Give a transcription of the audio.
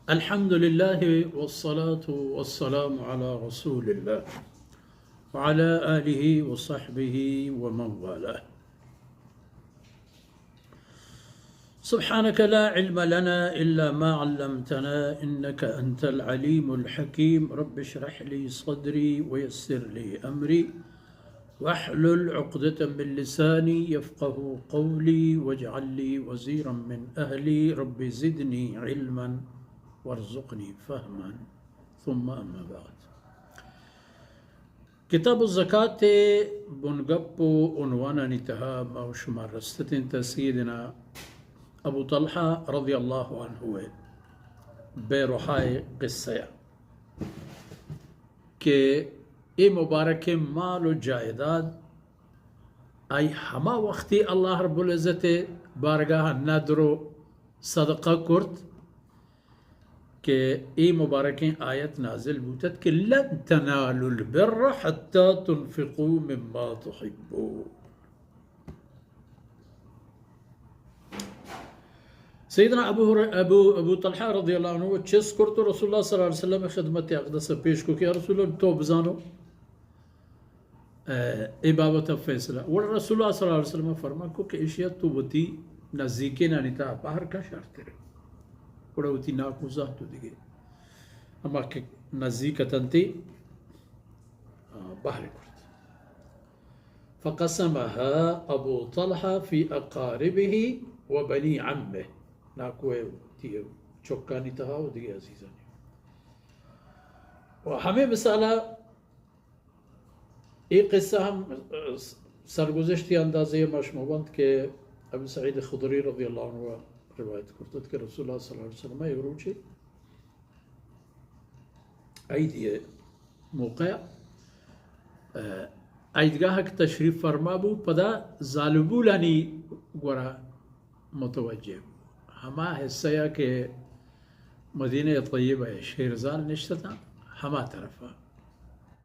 अल्हम्दुलिल्लाह वस्सलातु वस्सलामु अला रसूलिल्लाह व अला आलिहि व सहबिहि व मन वालाह। सुब्हानक ला इल्म लना इल्ला मा अल्लमतना इन्नका अंतल अलीमुल हकीम। रब्बि इश्रह ली सदरी व यस्सिर ली अमरी वहलुल उक़दतम मिन लिसानी यफ़क़हू क़ौली वजअल ली वज़ीरम मिन अहली रब्बि ज़िदनी इल्मन वर्ज़ुक़नी फ़हमन सुम्मा अम्मा बाद। किताब ज़कात बुनगप्पो उन्वाना नितहा मौशुमार रस्ततिन तसीदना अबू तलहा रज़ियल्लाहु अन्हु बेरुहाय क़िस्सा के ए मुबारक माल व जायदाद आई हमा वक्ती अल्लाह रब्बुल इज़्ज़त बारगाह नदरो सदका कुर्त के ए मुबारक आयत नाजिल बूतत कि लन तनालुल बिर्र हत्ता तुनफिकू मिम्मा तुहिब्बून। सैयदना अबू तलहा रज़ियल्लाहु अन्हु चेस कुर्त रसूलुल्लाह सल्लल्लाहु अलैहि वसल्लम खिदमत अक़दस पेश को कि या रसूलल्लाह तो बजानो इबाबत फैसला और रसूलुल्लाह सल्लल्लाहु अलैहि वसल्लम फरमा को कि एशिया तो वती नज़दीके ना निता बाहर का शर्त है और वती नाकुजा तो दिगे अमा के नज़दीक तंती बाहर कुर्त फ़क़समहा अबू तलहा फ़ी अक़ारिबिही व बनी अम्मिही नाकुए दिए चौका निता और दिगे अजीज़ा ने और हमें मिसाला एक किस्सा हम सरगुज़श्ती अंदाज़े मशमूबंद के अबू सईद खुदरी रज़ियल्लाहु अन्हु रिवायत करते कि रसूलुल्लाह सल्लल्लाहु अलैहि वसल्लम एक रोज़ आईदिए मौका आईदगाह की तशरीफ़ फरमा बू पदा ज़ालबुलानी गोरा मुतवज्जे हमा हिस्सा के मदीने तय्यबा शेरजान निश्ता हमा तरफा